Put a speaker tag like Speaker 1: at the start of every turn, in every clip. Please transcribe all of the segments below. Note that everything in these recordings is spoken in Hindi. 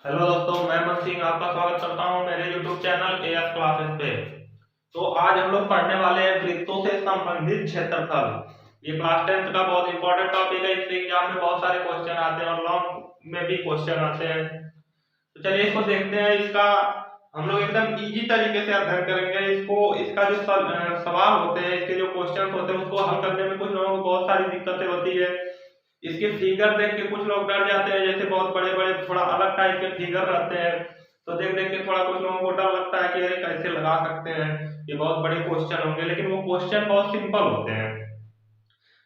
Speaker 1: हेलो दोस्तों, मैं मन सिंह आपका स्वागत करता हूं मेरे YouTube चैनल एएस क्लासेस पे। तो आज हम लोग पढ़ने वाले हैं वृत्तों से संबंधित क्षेत्रफल। ये क्लास 10th का बहुत इंपॉर्टेंट टॉपिक है। इससे एग्जाम में बहुत सारे क्वेश्चन आते हैं और लॉन्ग में भी क्वेश्चन आते हैं। तो चलिए इसको देखते हैं। इसका हम लोग एकदम इजी तरीके से अध्ययन करेंगे। इसका जो सवाल होते हैं, इसके जो क्वेश्चन होते हैं, उसको हल करने में कुछ लोगों को बहुत सारी दिक्कतें होती है। इसके फिगर देख के कुछ लोग डर जाते हैं, जैसे बहुत बड़े बड़े थोड़ा अलग टाइप के फिगर रहते हैं, तो देख देख के थोड़ा कुछ लोगों को डर लगता है कि अरे कैसे लगा सकते हैं, ये बहुत बड़े क्वेश्चन होंगे। लेकिन वो क्वेश्चन बहुत सिंपल होते हैं।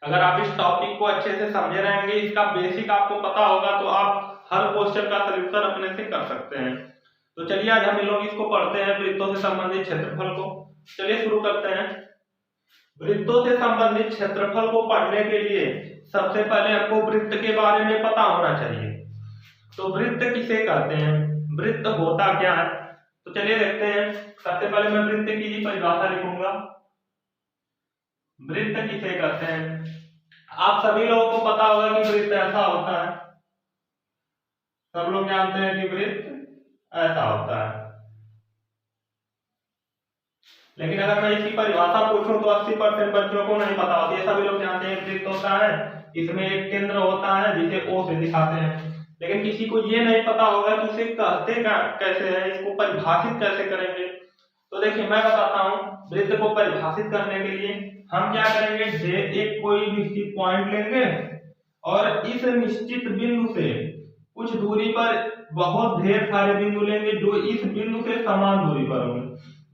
Speaker 1: अगर आप इस टॉपिक को अच्छे से समझे रहेंगे, इसका बेसिक आपको पता होगा, तो आप हर क्वेश्चन का सलूशन अपने से कर सकते हैं। तो चलिए आज हम लोग इसको पढ़ते हैं, वृत्तों से संबंधित क्षेत्रफल को। चलिए शुरू करते हैं। वृत्तों से संबंधित क्षेत्रफल को पढ़ने के लिए सबसे पहले आपको वृत्त के बारे में पता होना चाहिए। तो वृत्त किसे कहते हैं, वृत्त होता क्या है, तो चलिए देखते हैं। सबसे पहले मैं वृत्त की ही परिभाषा लिखूंगा। वृत्त किसे कहते हैं, आप सभी लोगों को पता होगा कि वृत्त ऐसा होता है। सब लोग जानते हैं कि वृत्त ऐसा होता है। लेकिन अगर मैं इसकी परिभाषा पूछूं तो 80% बच्चों को नहीं पता होती है। सभी लोग जानते हैं वृत्त होता है, इसमें एक केंद्र होता है जिसे O से दिखाते हैं। लेकिन किसी को ये नहीं पता होगा कि इसे कहते कैसे हैं, इसको परिभाषित कैसे करेंगे। तो देखिए मैं बताता हूँ। वृत्त को परिभाषित करने के लिए हम क्या करेंगे, एक कोई निश्चित पॉइंट लेंगे और इस निश्चित बिंदु से कुछ दूरी पर बहुत ढेर सारे बिंदु लेंगे जो इस बिंदु से समान दूरी पर होंगे।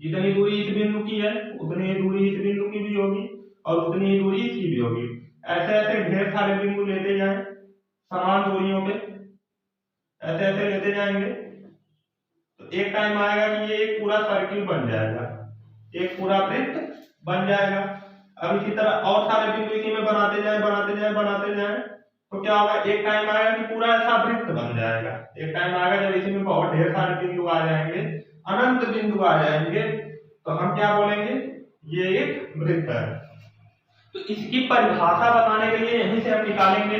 Speaker 1: जितनी दूरी इस बिंदु की है उतनी ही दूरी इस बिंदु की भी होगी और उतनी ही दूरी इसकी भी होगी। ऐसे ऐसे ढेर सारे बिंदु लेते जाएं समान दूरियों पे, ऐसे ऐसे लेते जाएंगे तो एक टाइम आएगा कि ये एक पूरा सर्किल बन जाएगा, एक पूरा वृत्त बन जाएगा। अब इसी तरह और सारे बिंदु इसी में बनाते जाए तो क्या होगा, एक टाइम आएगा कि पूरा ऐसा वृत्त बन जाएगा। एक टाइम आएगा जब इसी में बहुत ढेर सारे बिंदु आ जाएंगे, अनंत बिंदु आ जाएंगे, तो हम क्या बोलेंगे, ये एक वृत्त है। तो इसकी परिभाषा बताने के लिए यहीं से हम निकालेंगे।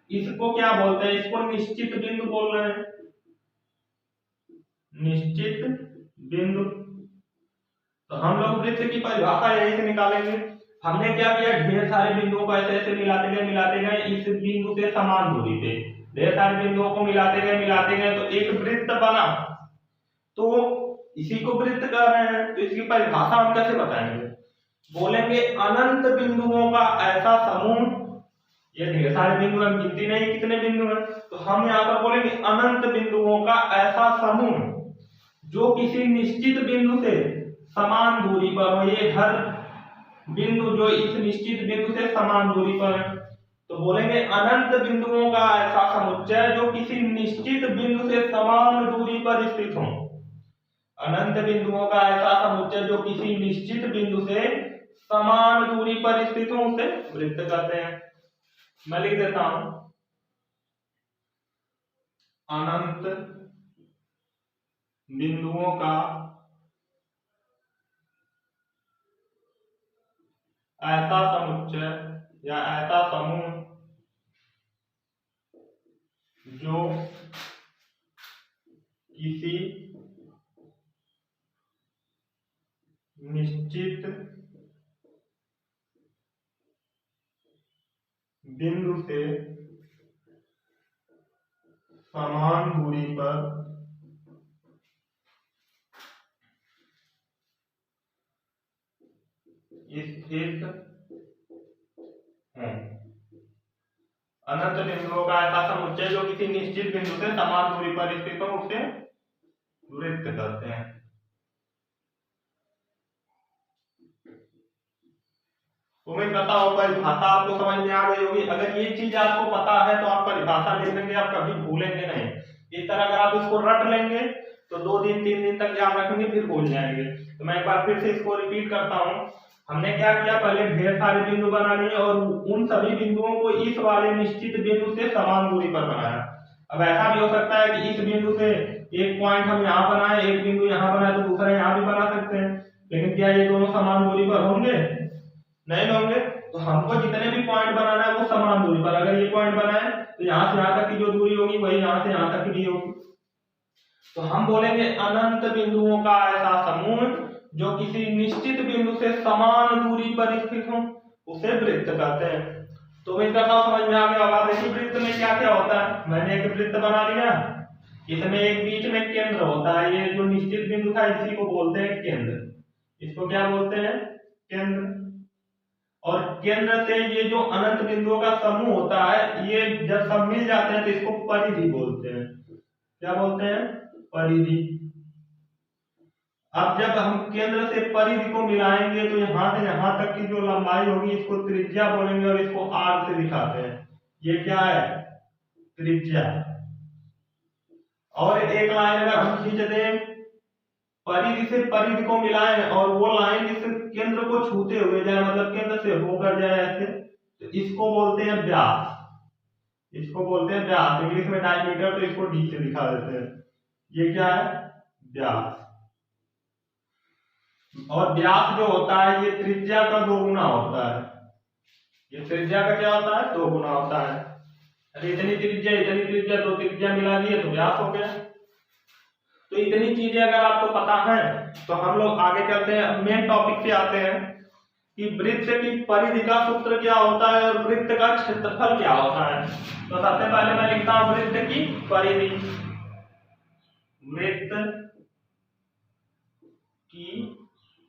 Speaker 1: इसको क्या बोलते हैं, इसको निश्चित बिंदु बोल रहे हैं, निश्चित बिंदु। तो हम लोग वृत्त की परिभाषा यहीं से निकालेंगे। हमने क्या किया, ढेर सारे बिंदुओं को ऐसे ऐसे मिलाते गए इस बिंदु से समान दूरी पे ढेर सारे बिंदुओं को मिलाते गए तो एक वृत्त बना। तो इसी को वृत्त कह रहे हैं। तो इसकी परिभाषा हम कैसे बताएंगे, बोलेंगे अनंत बिंदुओं का ऐसा समूह। ये ढेर सारे बिंदु हम गिनती नहीं कितने बिंदु हैं, तो हम यहाँ पर बोलेंगे अनंत बिंदुओं का ऐसा समूह जो किसी निश्चित बिंदु से समान दूरी पर हो। ये हर बिंदु जो इस निश्चित बिंदु से समान दूरी पर है, तो बोलेंगे अनंत बिंदुओं का ऐसा समुच्चय जो किसी निश्चित बिंदु से समान दूरी पर स्थित हो। अनंत बिंदुओं का ऐसा समुच्चय जो किसी निश्चित बिंदु से समान दूरी पर स्थित हो, उसे वृत्त कहते हैं। मैं लिख देता हूं, अनंत बिंदुओं का ऐसा समुच्चय या ऐसा समूह जो किसी निश्चित बिंदु से समान दूरी पर स्थित है। अनंत बिंदुओं का ऐसा समुच्चय जो किसी निश्चित बिंदु से समान दूरी पर स्थित हो, उसे वृत्त कहते हैं। उम्मीद करता हूं परिभाषा आपको समझ में आ गई होगी। अगर ये चीज आपको पता है तो आप परिभाषा लिख लेंगे, आप कभी भूलेंगे नहीं। इस तरह अगर आप इसको रट लेंगे तो 2 दिन 3 दिन तक याद रखेंगे, फिर भूल जाएंगे। तो मैं एक बार फिर से इसको रिपीट करता हूँ। हमने क्या किया, पहले ढेर सारे बिंदु बना लिए और उन सभी बिंदुओं को इस वाले निश्चित बिंदु से समान दूरी पर बनाया। अब ऐसा भी हो सकता है कि इस बिंदु से एक पॉइंट हम यहाँ बनाए, एक बिंदु यहाँ बनाए, तो दूसरा यहाँ भी बना सकते हैं। लेकिन क्या ये दोनों समान दूरी पर होंगे, नहीं होंगे। तो हमको जितने भी पॉइंट बनाना है वो समान दूरी पर। अगर ये पॉइंट बनाए तो यहाँ से यहाँ तक की जो दूरी होगी वही यहाँ से यहाँ तक की भी होगी। तो हम बोलेंगे अनंत बिंदुओं का ऐसा समूह जो किसी निश्चित बिंदु से समान दूरी पर स्थित हो उसे वृत्त कहते हैं। तो इनका नाम समझ में आ गया होगा। देखिए वृत्त में क्या क्या होता है, मैंने एक वृत्त बना लिया, इसमें एक बीच में केंद्र होता है, ये जो निश्चित बिंदु था इसी को बोलते हैं केंद्र, इसको क्या बोलते हैं, केंद्र। और केंद्र से ये जो अनंत बिंदुओं का समूह होता है ये जब सब मिल जाते हैं तो इसको परिधि बोलते हैं। क्या बोलते हैं, परिधि। अब जब हम केंद्र से परिधि को मिलाएंगे तो यहाँ से यहाँ तक की जो लंबाई होगी इसको त्रिज्या बोलेंगे और इसको आर से दिखाते हैं। ये क्या है, त्रिज्या। और एक लाइन अगर हम खींच दें, परिधि से परिधि को मिलाएं और वो लाइन इस केंद्र को छूते हुए जाए, मतलब केंद्र से होकर जाए ऐसे, तो इसको बोलते हैं व्यास। इसको बोलते हैं व्यास, इंग्लिश में डायमीटर, तो इसको डी से दिखा देते हैं। ये क्या है, व्यास। और व्यास जो होता है ये त्रिज्या का 2 गुना होता है। ये त्रिज्या का क्या होता है, 2 गुना होता है। अरे इतनी त्रिज्या 2 त्रिज्या मिला लिए तो व्यास हो गया। तो इतनी चीजें अगर आपको पता है तो हम लोग आगे चलते हैं, मेन टॉपिक पे आते हैं कि वृत्त की परिधि का सूत्र क्या होता है और वृत्त का क्षेत्रफल क्या होता है। तो सबसे पहले मैं लिखता हूं वृत्त की परिधि। वृत्त की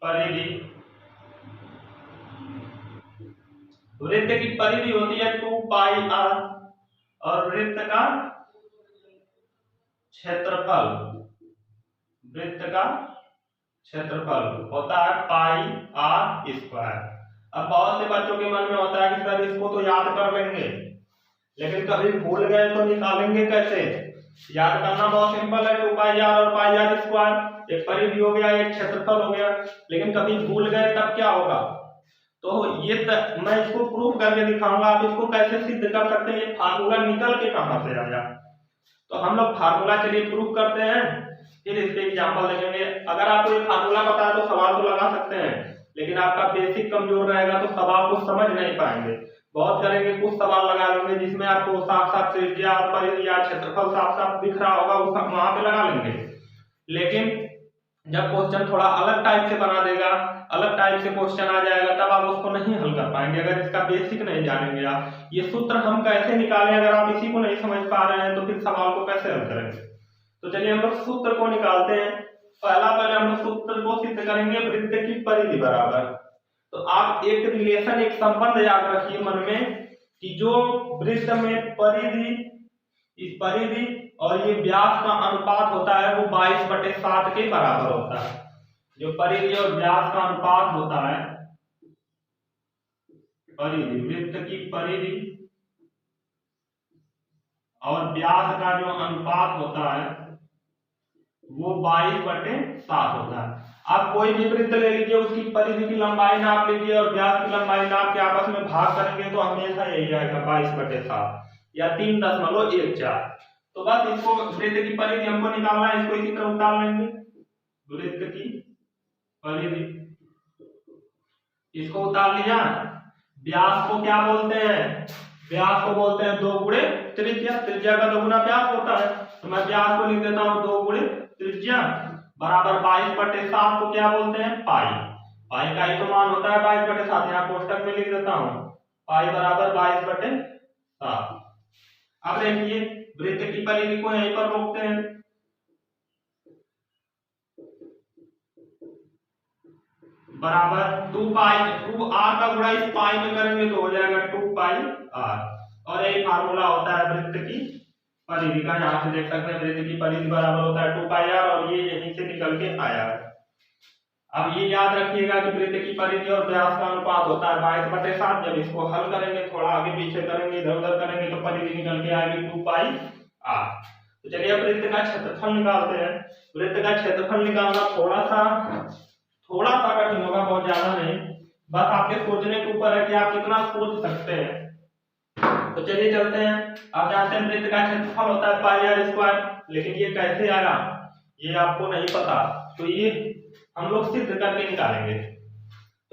Speaker 1: परिधि, वृत्त की परिधि होती है 2 पाई r और वृत्त का क्षेत्रफल, वृत्त का क्षेत्रफल होता है पाई r स्क्वायर। अब बहुत से बच्चों के मन में होता है कि सर इसको तो याद कर लेंगे, लेकिन कभी भूल गए तो निकालेंगे कैसे। याद करना बहुत सिंपल है, 2 पाई r और पाई r स्क्वायर, एक परिधि हो गया, एक क्षेत्रफल हो गया। लेकिन कभी भूल गए तब क्या होगा, तो ये मैं इसको प्रूफ करके दिखाऊंगा। आप इसको कैसे सिद्ध कर सकते हैं, ये फार्मूला निकल के कहां से आया। तो हम लोग फार्मूला चलिए प्रूफ करते हैं, फिर इसके एग्जांपल देखेंगे। अगर आपको ये फार्मूला पता है तो सवाल तो लगा सकते हैं, लेकिन आपका बेसिक कमजोर रहेगा तो सवाल को समझ नहीं पाएंगे। बहुत करेंगे, कुछ सवाल लगा लेंगे जिसमें आपको साफ साफ त्रिज्या और परिधि या क्षेत्रफल साफ साफ दिख रहा होगा, वो सब वहां पे लगा लेंगे। लेकिन जब क्वेश्चन थोड़ा अलग टाइप से बना देगा, अलग टाइप से क्वेश्चन आ जाएगा, तब आप उसको नहीं हल कर पाएंगे अगर इसका बेसिक नहीं जानेंगे। आप ये सूत्र हम कैसे निकालें, अगर आप इसी को नहीं समझ पा रहे हैं तो फिर सवाल को कैसे हल करेंगे। तो चलिए हम लोग सूत्र को निकालते हैं। पहले हम लोग सूत्र को सिद्ध करेंगे, वृत्त की परिधि बराबर। तो आप एक रिलेशन, एक संबंध याद रखिए मन में कि जो वृत्त में परिधि, इस परिधि और ये व्यास का अनुपात होता है वो 22/7 के बराबर होता है। जो परिधि और व्यास का अनुपात होता है, परिधि, वृत्त की परिधि और व्यास का जो अनुपात होता है वो 22/7 होता है। आप कोई भी वृत्त ले लीजिए, उसकी परिधि की लंबाई नाप लीजिए और व्यास की लंबाई नाप के आपस में भाग करेंगे तो हमेशा यही आएगा 22/7 या 3.14। तो बस इसको वृत्त की परिधि हमको निकालना है, इसको इसी तरह उतार लेंगे। वृत्त की परिधि, इसको उतार लिया। व्यास को क्या बोलते हैं, व्यास को बोलते हैं 2 गुणे त्रिज्या। त्रिज्या का 2 गुना व्यास होता है, तो मैं व्यास को लिख देता हूं 2 गुणे त्रिज्या बराबर 22/7 को क्या बोलते हैं, पाई। पाई का ही तो मान होता है 22/7, यहाँ कोष्टक में लिख देता हूं पाई बराबर 22/7। अब देखिए वृत्त की परिधि को यहीं पर रोकते हैं। बराबर 2r का गुणा इस पाई में करेंगे तो हो जाएगा 2 पाई r। और यही फार्मूला होता है वृत्त की परिधि का। यहाँ से देख सकते हैं वृत्त की परिधि बराबर होता है 2 पाई r और ये यहीं से निकल के आया है। अब ये याद रखिएगा कि वृत्त की परिधि और व्यास का अनुपात होता है 22/7। जब इसको हल करेंगे, थोड़ा आगे पीछे करेंगे, इधर उधर करेंगे तो परिधि निकल के आएगी 2 पाई r। तो चलिए अब वृत्त का क्षेत्रफल निकालते हैं। वृत्त का क्षेत्रफल निकालना थोड़ा सा कठिन होगा, बहुत ज्यादा नहीं, बस आपके सोचने के ऊपर है कि आप कितना सोच सकते हैं। तो चलिए चलते हैं। आप जानते हैं वृत्त का क्षेत्रफल होता है पाई r स्क्वायर, लेकिन ये कैसे आया ये आपको नहीं पता, तो ये हम लोग सिद्ध करके निकालेंगे।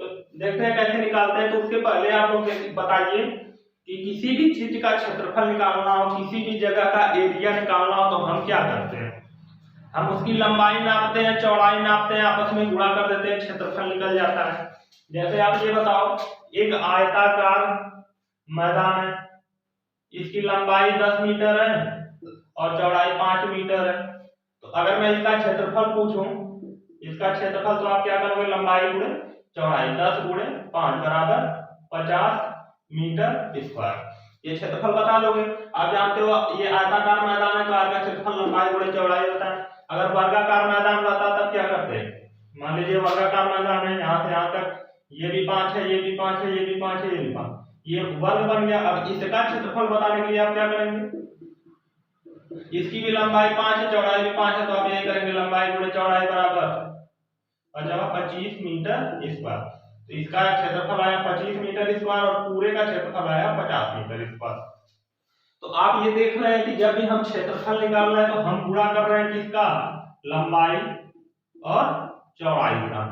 Speaker 1: तो देखते हैं कैसे निकालते हैं। तो उसके पहले आप लोग बताइए कि किसी भी चीज का क्षेत्रफल निकालना हो, किसी भी जगह का एरिया निकालना हो, तो हम क्या करते हैं, हम उसकी लंबाई नापते हैं, चौड़ाई नापते हैं, आपस में गुणा कर देते हैं, क्षेत्रफल निकल जाता है। जैसे आप ये बताओ, एक आयताकार मैदान है, इसकी लंबाई 10 मीटर है और चौड़ाई 5 मीटर है। तो अगर मैं इसका क्षेत्रफल पूछूं, इसका क्षेत्रफल, तो आप क्या करोगे, लंबाई गुणे चौड़ाई, 10 गुणे 5 बराबर 50 मीटर स्क्वायर, ये क्षेत्रफल बता दोगे। आप जानते हो ये आयताकार मैदान है, तो आयत का क्षेत्रफल लंबाई गुणे चौड़ाई होता है। अगर वर्गाकार मैदान रहता तब क्या करते हैं, मान लीजिए वर्गाकार मैदान है, यहाँ से यहाँ तक ये भी 5 है, ये भी 5 है, ये भी 5 है, ये भी 5, ये वर्ग बन गया। अब इसका क्षेत्रफल बताने के लिए आप क्या करेंगे, इसकी भी लंबाई 5 है, चौड़ाई भी 5 है, तो आप यही करेंगे, लंबाई गुणे चौड़ाई बराबर 25 मीटर स्क्वायर। तो इसका क्षेत्रफल आया 25 मीटर स्क्वायर और पूरे का क्षेत्रफल आया 50 मीटर स्क्वायर। तो आप ये देख रहे हैं कि जब भी हम क्षेत्रफल निकाल रहे हैं तो हम गुणा कर रहे हैं किसका, लंबाई और चौड़ाई का।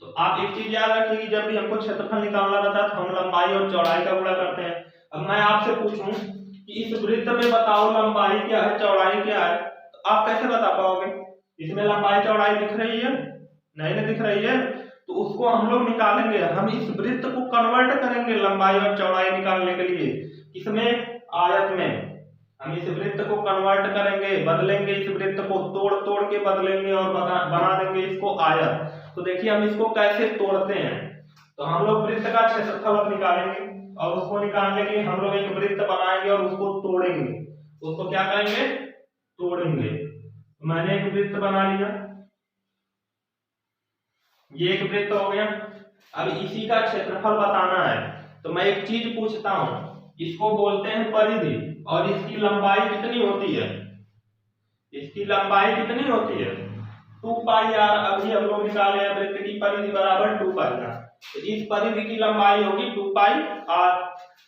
Speaker 1: तो आप एक चीज याद रखिए कि जब भी हमको क्षेत्रफल निकालना रहता है तो हम लंबाई और चौड़ाई का गुणा करते हैं। अब मैं आपसे पूछूं कि इस वृत्त में बताओ लंबाई क्या है, चौड़ाई क्या है, तो आप कैसे बता पाओगे, इसमें लंबाई चौड़ाई दिख रही है, नहीं दिख रही है, तो उसको हम लोग निकालेंगे, हम इस वृत्त को कन्वर्ट करेंगे लंबाई और चौड़ाई निकालने के लिए, इसमें आयत में हम इस वृत्त को कन्वर्ट करेंगे, बदलेंगे, इस वृत्त को तोड़ तोड़ के बदलेंगे और बना देंगे इसको आयत। तो देखिए हम इसको कैसे तोड़ते हैं, तो हम लोग वृत्त का क्षेत्रफल निकालेंगे और उसको निकालने के लिए हम लोग एक वृत्त बनाएंगे और उसको तोड़ेंगे, उसको क्या करेंगे, तोड़ेंगे। तो मैंने एक वृत्त बना लिया, ये एक वृत्त हो गया। अब इसी का क्षेत्रफल बताना है, तो मैं एक चीज पूछता हूं, इसको बोलते हैं परिधि, और इसकी लंबाई कितनी होती है, इसकी लंबाई कितनी होती है, 2 पाई आर। अभी हम लोग निकाले हैं वृत्त की परिधि बराबर 2 पाई आर, तो इस परिधि की लंबाई होगी 2 पाई आर।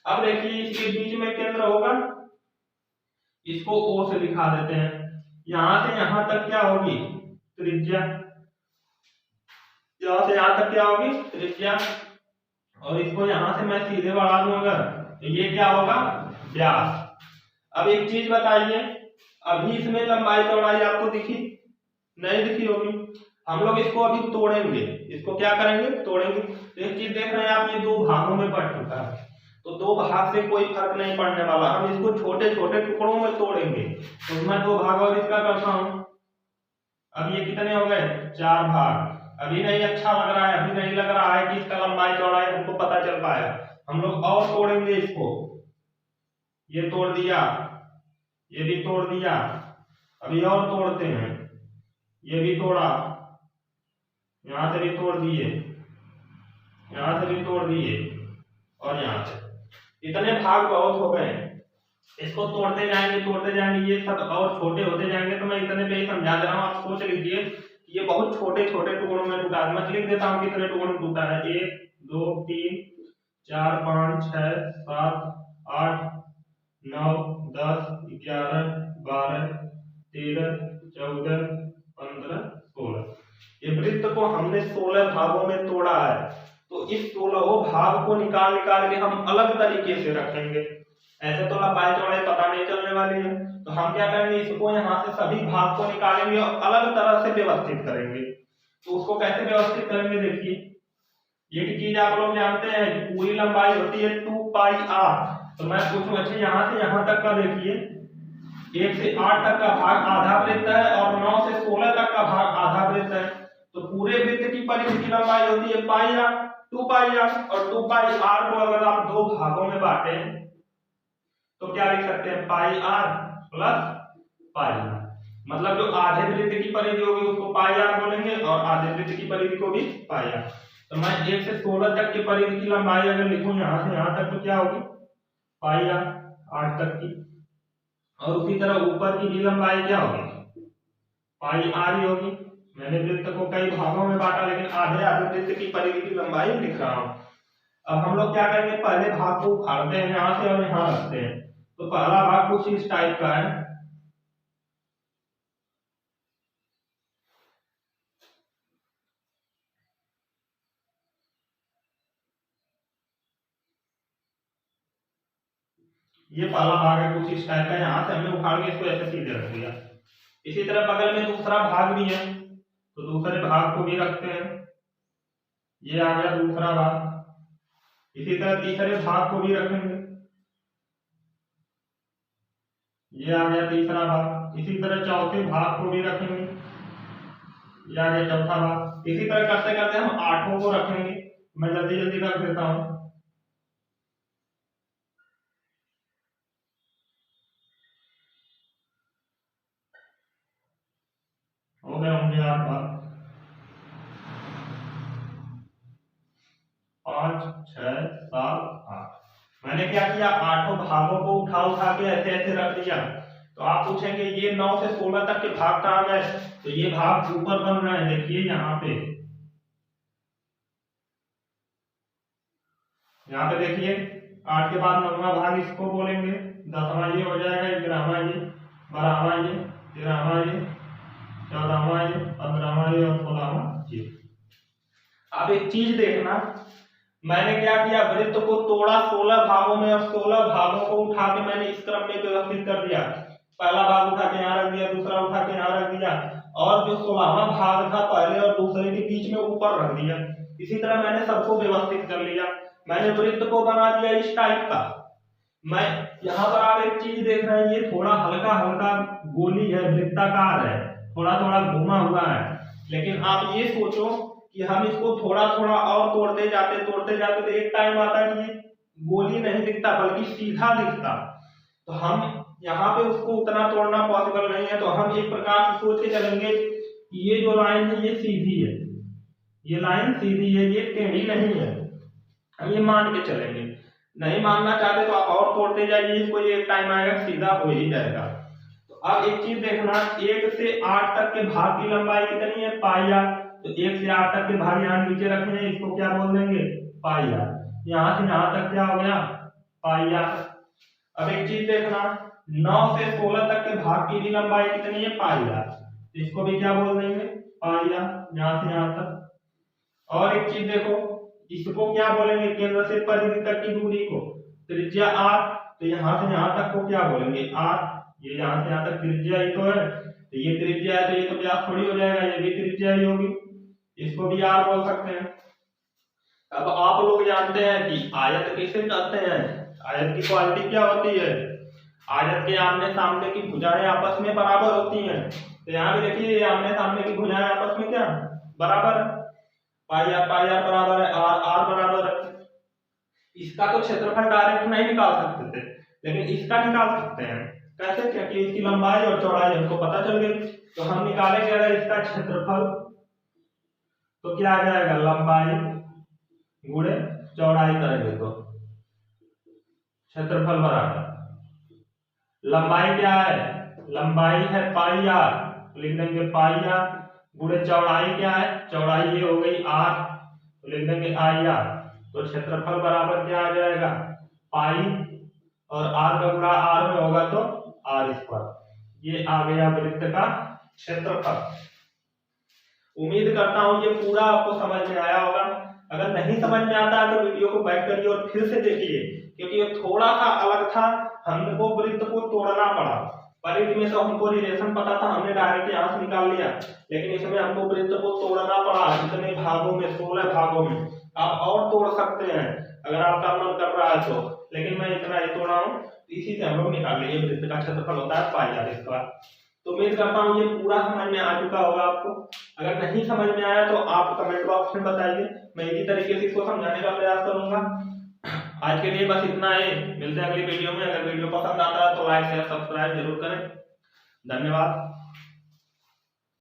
Speaker 1: अब देखिए इसके बीच में केंद्र होगा, इसको O से दिखा देते हैं, यहां से यहां तक क्या होगी, त्रिज्या, यहां से यहां तक क्या होगी, त्रिज्या, और इसको यहां से मैं सीधे बढ़ा दूंगा, तो ये क्या होगा, व्यास। अब एक चीज बताइए, अभी इसमें लंबाई चौड़ाई आपको दिखी, नहीं दिखी होगी, हम लोग इसको अभी तोड़ेंगे, इसको क्या करेंगे, तोड़ेंगे। तो एक चीज देख रहे हैं आप, ये 2 भागों में बट चुका है, तो 2 भाग से कोई फर्क नहीं पड़ने वाला, हम इसको छोटे छोटे टुकड़ों में तोड़ेंगे। तो मैं 2 भाग और इसका करता हूं, अब ये कितने हो गए, 4 भाग। अभी नहीं अच्छा लग रहा है, अभी नहीं लग रहा है कि इसका लंबाई चौड़ाई हमको पता चल पाया, हम लोग और तोड़ेंगे इसको, ये तोड़ दिया, ये भी तोड़ दिया, अभी और तोड़ते हैं, ये भी तोड़ा, यहां से भी तोड़ दिए, यहां से भी तोड़ दिए, और यहां से, इतने भाग बहुत हो गए, इसको तोड़ते जाएंगे, ये सब और छोटे होते जाएंगे। तो मैं इतने पे ही समझा दे रहा हूँ, आप सोच लीजिए ये बहुत छोटे छोटे टुकड़ों में टूटा है। मैं लिख देता हूँ कितने टुकड़ों में टूटा है, 1 2 3 4 5 6 7 8 9 10 11 12 13 14 15 16। ये वृत्त को हमने 16 भागों में तोड़ा है, तो इस 16 भाग को निकाल निकाल के हम अलग तरीके से रखेंगे, ऐसे तो लंबाई चौड़ाई पता नहीं चलने वाली है। तो हम क्या करेंगे, इसको यहाँ से सभी भाग को निकालेंगे और अलग तरह से व्यवस्थित करेंगे। तो उसको कैसे व्यवस्थित करेंगे, देखिए एक चीज आप लोग जानते हैं कि पूरी लंबाई होती है 2 पाई आर। तो मैं पूछूं, अच्छा यहाँ से यहाँ तक का देखिए, 1 से 8 तक का भाग आधा वृत्त है और 9 से 16 तक का भाग आधा वृत्त है। तो पूरे वृत्त की परिधि की लंबाई होती है पाई आर, 2 पाई आर, और 2 पाई आर को अगर आप 2 भागों में बांटे तो क्या लिख सकते हैं, पाई आर प्लस पाई आर, मतलब जो आधे वृत्त की परिधि होगी उसको पाई आर बोलेंगे और आधे वृत्त की परिधि को भी पाई आर। तो मैं 1 से 16 तक की परिधि की लंबाई अगर लिखूं यहाँ से यहाँ तक, तो क्या होगी, पाई आर 8 तक की, और उसी तरह ऊपर की भी लंबाई क्या होगी, पाई आर ही होगी। मैंने वृत्त को कई भागों में बांटा, लेकिन आधे आधे वृत्त की परिधि की लंबाई लिख रहा हूं। अब हम लोग क्या करेंगे, पहले भाग को उखाड़ते हैं यहाँ से और यहाँ रखते हैं। तो पहला भाग कुछ इस टाइप का है, ये पहला भाग है कुछ इस टाइप का, यहाँ से हमने उखाड़ के इसको ऐसे सीधे रख दिया। इसी तरह बगल में दूसरा भाग भी है, तो दूसरे भाग को भी रखते हैं, ये आ गया दूसरा भाग। इसी तरह तीसरे भाग को भी रखेंगे, ये आ गया तीसरा भाग। इसी तरह चौथे भाग को भी रखेंगे, ये आ गया चौथा भाग। इसी तरह करते करते हम आठों को रखेंगे। मैं जल्दी जल्दी रख देता हूं। हो गए होंगे 8 भाग, 5 6 7 8। मैंने क्या किया, आठों भागों को उठा उठा के ऐसे ऐसे रख दिया। तो आप पूछेंगे ये 9 से 16 तक के भाग कहाँ गए, तो ये भाग ऊपर बन रहे हैं, देखिए यहाँ पे देखिए 8 के बाद 9वां भाग इसको बोलेंगे, 10वां ये हो जाएगा, 11वां ये, 12वां ये, 13वां ये, 14वां ये, 15वां ये और 16वां ये। अब एक चीज देखना, मैंने क्या किया, वृत्त को तोड़ा 16 भागों में और 16 भागों को उठा के मैंने इस क्रम में व्यवस्थित कर दिया। पहला भाग उठा के यहाँ रख दिया, दूसरा उठा के यहाँ रख दिया, और जो 16वां भाग था पहले और दूसरे के बीच में ऊपर रख दिया। इसी तरह मैंने सबको व्यवस्थित कर लिया। मैंने वृत्त को बना दिया इस टाइप का। मैं यहाँ पर आप एक चीज देख रहे हैं, ये थोड़ा हल्का हल्का गोली है, वृत्ताकार है, थोड़ा थोड़ा घुमा हुआ है। लेकिन आप ये सोचो कि हम इसको थोड़ा थोड़ा और तोड़ते जाते तो एक टाइम आता कि ये गोली नहीं दिखता बल्कि सीधा दिखता। तो हम यहाँ पे उसको उतना तोड़ना पॉसिबल नहीं है, तो हम एक प्रकार से सोच के चलेंगे ये जो लाइन है ये सीधी है, ये लाइन सीधी है, ये टेढ़ी नहीं है, हम ये मान के चलेंगे। नहीं मानना चाहते तो आप और तोड़ते जाइए इसको, ये एक टाइम आएगा सीधा हो ही जाएगा। तो अब एक चीज देखना, 1 से 8 तक के भाग की लंबाई कितनी है, पाई आर। तो 1 से 8 तक के भाग यहाँ नीचे रखे हैं, इसको क्या बोल देंगे, पाई आर। यहाँ से यहाँ तक क्या हो गया, पाई आर। अब एक चीज देखना, 9 से 16 तक के भाग की भी लंबाई कितनी है, पाई आर। इसको भी क्या बोल देंगे, पाई आर, यहाँ से यहाँ तक। और एक चीज देखो, इसको क्या बोलेंगे, केंद्र से परिधि तक की दूरी को त्रिज्या आर। तो यहाँ से यहाँ तक को क्या बोलेंगे, आर। ये यहाँ से यहाँ तक त्रिज्या ही तो है, तो ये त्रिज्या है, तो ये तो व्यास थोड़ी हो जाएगा, ये भी त्रिज्या ही होगी, इसको भी आर बोल सकते हैं। अब आप लोग जानते हैं कि आयत किसे कहते हैं, आयत की क्वालिटी क्या होती है, आयत के आमने सामने की भुजाएं आपस में बराबर होती हैं। तो यहाँ भी देखिए आमने सामने की भुजाएं आपस में क्या बराबर है, पाई आर बराबर है, आर बराबर है। इसका तो क्षेत्रफल डायरेक्ट नहीं निकाल सकते थे, लेकिन इसका निकाल सकते हैं। कैसे, क्योंकि इसकी लंबाई और चौड़ाई हमको पता चल गई। तो हम निकालेंगे अगर इसका क्षेत्रफल, तो क्या आ जाएगा, लंबाई गुणे चौड़ाई करेंगे तो क्षेत्रफल बराबर, लंबाई क्या है, लंबाई है पाई आर, लिख देंगे पाई आर, गुणे चौड़ाई क्या है, चौड़ाई ये हो गई आर, तो लिख देंगे आई आर। तो क्षेत्रफल बराबर क्या आ जाएगा, पाई और आर का गुणा आर में होगा तो आर स्क्वायर। ये आ गया वृत्त का क्षेत्रफल। उम्मीद करता हूं ये पूरा आपको समझ में आया होगा। अगर नहीं समझ में आता है तो वीडियो को बैक करिए और फिर से देखिए, क्योंकि ये थोड़ा सा अलग था, हमको वृत्त को तोड़ना पड़ा। परिधि में तो हमको रिलेशन पता था, हमने डायरेक्ट यहाँ से निकाल लिया, लेकिन इसमें हमको वृत्त को तोड़ना पड़ा। इतने भागों में, 16 भागों में। आप और तोड़ सकते हैं अगर आपका मन कर रहा है तो, लेकिन मैं इतना ही तोड़ा हूँ, इसी से हम लोग निकाल लिए। वृत्त का क्षेत्रफल होता है पाई आर स्क्वायर। तो उम्मीद करता हूँ ये पूरा समझ में आ चुका होगा आपको। अगर नहीं समझ में आया तो आप कमेंट बॉक्स में बताइए, मैं इसी तरीके से इसको समझाने का प्रयास करूंगा। आज के लिए बस इतना ही, मिलते हैं अगली वीडियो में। अगर वीडियो पसंद आता है तो लाइक शेयर सब्सक्राइब जरूर करें। धन्यवाद।